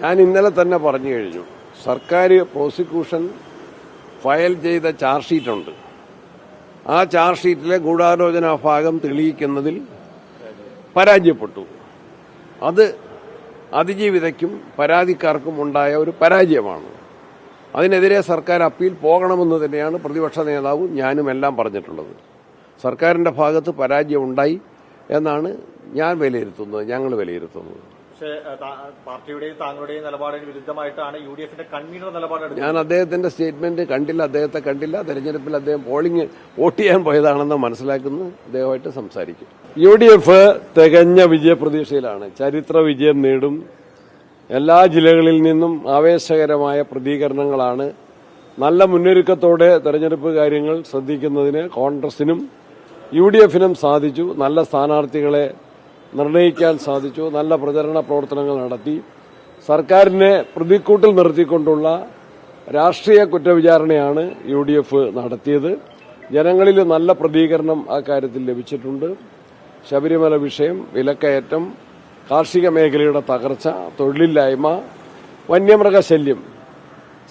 ഞാൻ ഇന്നലെ തന്നെ പറഞ്ഞു കഴിഞ്ഞു. സർക്കാർ പ്രോസിക്യൂഷൻ ഫയൽ ചെയ്ത ചാർജ് ഷീറ്റുണ്ട്. ആ ചാർജ് ഷീറ്റിലെ ഗൂഢാലോചനാ ഭാഗം തെളിയിക്കുന്നതിൽ പരാജയപ്പെട്ടു. അത് അതിജീവിതയ്ക്കും പരാതിക്കാർക്കും ഉണ്ടായ ഒരു പരാജയമാണ്. അതിനെതിരെ സർക്കാർ അപ്പീൽ പോകണമെന്ന് തന്നെയാണ് പ്രതിപക്ഷ നേതാവും ഞാനും എല്ലാം പറഞ്ഞിട്ടുള്ളത്. സർക്കാരിൻ്റെ ഭാഗത്ത് പരാജയം ഉണ്ടായി എന്നാണ് ഞാൻ വിലയിരുത്തുന്നത്, ഞങ്ങൾ വിലയിരുത്തുന്നത്. പക്ഷേ പാർട്ടിയുടെയും താങ്കളുടെയും നിലപാടിന് വിരുദ്ധമായിട്ടാണ് യുഡിഎഫിന്റെ കൺവീനർ നിലപാട്. ഞാൻ അദ്ദേഹത്തിന്റെ സ്റ്റേറ്റ്മെന്റ് കണ്ടില്ല, അദ്ദേഹത്തെ കണ്ടില്ല. തെരഞ്ഞെടുപ്പിൽ അദ്ദേഹം വോട്ട് ചെയ്യാൻ പോയതാണെന്ന് മനസ്സിലാക്കുന്നു. അദ്ദേഹമായിട്ട് സംസാരിക്കും. യുഡിഎഫ് തികഞ്ഞ വിജയപ്രതീക്ഷയിലാണ്. ചരിത്ര വിജയം നേടും. എല്ലാ ജില്ലകളിൽ നിന്നും ആവേശകരമായ പ്രതികരണങ്ങളാണ്. നല്ല മുന്നൊരുക്കത്തോടെ തെരഞ്ഞെടുപ്പ് കാര്യങ്ങൾ ശ്രദ്ധിക്കുന്നതിന് കോൺഗ്രസിനും യുഡിഎഫിനും സാധിച്ചു. നല്ല സ്ഥാനാർത്ഥികളെ നിർണയിക്കാൻ സാധിച്ചു. നല്ല പ്രചരണ പ്രവർത്തനങ്ങൾ നടത്തി. സർക്കാരിനെ പ്രതിക്കൂട്ടിൽ നിർത്തിക്കൊണ്ടുള്ള രാഷ്ട്രീയ കുറ്റവിചാരണയാണ് യുഡിഎഫ് നടത്തിയത്. ജനങ്ങളിൽ നല്ല പ്രതികരണം ആ കാര്യത്തിൽ ലഭിച്ചിട്ടുണ്ട്. ശബരിമല വിഷയം, വിലക്കയറ്റം, കാർഷിക മേഖലയുടെ തകർച്ച, തൊഴിലില്ലായ്മ, വന്യമൃഗശല്യം,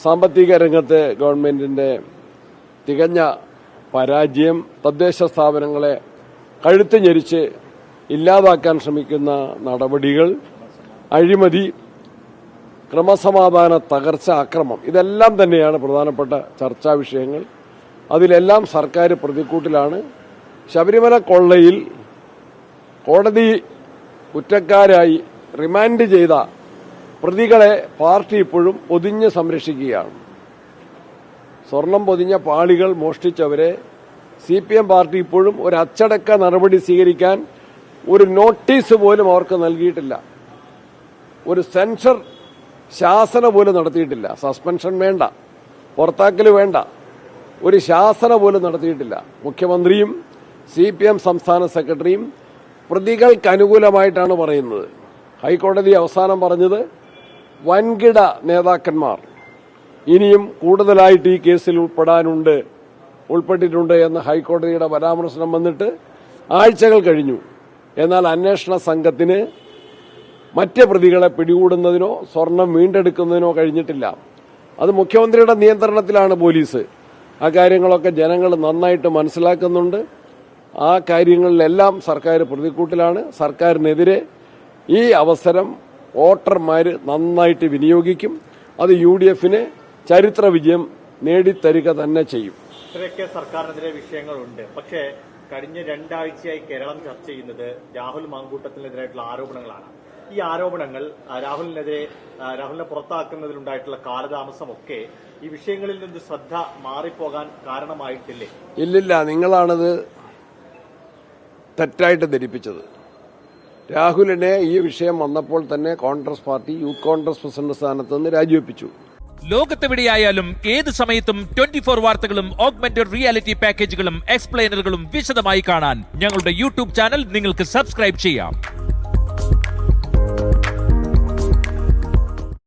സാമ്പത്തിക രംഗത്തെ ഗവൺമെന്റിന്റെ തികഞ്ഞ പരാജയം, തദ്ദേശ സ്ഥാപനങ്ങളെ കഴുത്ത് ഞെരിച്ച് ഇല്ലാതാക്കാൻ ശ്രമിക്കുന്ന നടപടികൾ, അഴിമതി, ക്രമസമാധാന തകർച്ച, അക്രമം, ഇതെല്ലാം തന്നെയാണ് പ്രധാനപ്പെട്ട ചർച്ചാ വിഷയങ്ങൾ. അതിലെല്ലാം സർക്കാർ പ്രതിക്കൂട്ടിലാണ്. ശബരിമല കൊള്ളയിൽ കോടതി കുറ്റക്കാരായി റിമാൻഡ് ചെയ്ത പ്രതികളെ പാർട്ടി ഇപ്പോഴും പൊതിഞ്ഞ് സംരക്ഷിക്കുകയാണ്. സ്വർണം പൊതിഞ്ഞ പാളികൾ മോഷ്ടിച്ചവരെ CPM പാർട്ടി ഇപ്പോഴും ഒരു അച്ചടക്ക നടപടി സ്വീകരിക്കാൻ ഒരു നോട്ടീസ് പോലും അവർക്ക് നൽകിയിട്ടില്ല. ഒരു സെൻസർ ശാസന പോലും നടത്തിയിട്ടില്ല. സസ്പെൻഷൻ വേണ്ട, പുറത്താക്കൽ വേണ്ട, ഒരു ശാസന പോലും നടത്തിയിട്ടില്ല. മുഖ്യമന്ത്രിയും CPM സംസ്ഥാന സെക്രട്ടറിയും പ്രതികൾക്ക് അനുകൂലമായിട്ടാണ് പറയുന്നത്. ഹൈക്കോടതി അവസാനം പറഞ്ഞത് വൻകിട നേതാക്കന്മാർ ഇനിയും കൂടുതലായിട്ട് ഈ കേസിൽ ഉൾപ്പെട്ടിട്ടുണ്ട് എന്ന ഹൈക്കോടതിയുടെ പരാമർശനം വന്നിട്ട് ആഴ്ചകൾ കഴിഞ്ഞു. എന്നാൽ അന്വേഷണ സംഘത്തിന് മറ്റ് പ്രതികളെ പിടികൂടുന്നതിനോ സ്വർണം വീണ്ടെടുക്കുന്നതിനോ കഴിഞ്ഞിട്ടില്ല. അത് മുഖ്യമന്ത്രിയുടെ നിയന്ത്രണത്തിലാണ് പോലീസ്. ആ കാര്യങ്ങളൊക്കെ ജനങ്ങൾ നന്നായിട്ട് മനസ്സിലാക്കുന്നുണ്ട്. ആ കാര്യങ്ങളിലെല്ലാം സർക്കാർ പ്രതിക്കൂട്ടിലാണ്. സർക്കാരിനെതിരെ ഈ അവസരം വോട്ടർമാർ നന്നായിട്ട് വിനിയോഗിക്കും. അത് UDFന് ചരിത്ര വിജയം നേടിത്തരിക തന്നെ ചെയ്യും. ഇത്രയൊക്കെ സർക്കാരിനെതിരെ വിഷയങ്ങളുണ്ട്. പക്ഷേ കഴിഞ്ഞ 2 ആഴ്ചയായി കേരളം ചർച്ച ചെയ്യുന്നത് രാഹുൽ മാങ്കൂട്ടത്തിനെതിരായിട്ടുള്ള ആരോപണങ്ങളാണ്. ഈ ആരോപണങ്ങൾ രാഹുലിനെ പുറത്താക്കുന്നതിലുണ്ടായിട്ടുള്ള കാലതാമസമൊക്കെ ഈ വിഷയങ്ങളിൽ നിന്ന് ശ്രദ്ധ മാറിപ്പോകാൻ കാരണമായിട്ടില്ലേ? ഇല്ലില്ല, നിങ്ങളാണത് തെറ്റായിട്ട് ധരിപ്പിച്ചത്. രാഹുലിനെ ഈ വിഷയം വന്നപ്പോൾ തന്നെ Congress party youth Congress president സ്ഥാനത്ത് നിന്ന് രാജിവെപ്പിച്ചു. ലോകത്തെവിടെയായാലും ഏത് സമയത്തും 24 വാർത്തകളും ഓഗ്മെന്റഡ് റിയാലിറ്റി പാക്കേജുകളും എക്സ്പ്ലെയിനറുകളും വിശദമായി കാണാൻ ഞങ്ങളുടെ യൂട്യൂബ് ചാനൽ നിങ്ങൾക്ക് സബ്സ്ക്രൈബ് ചെയ്യാം.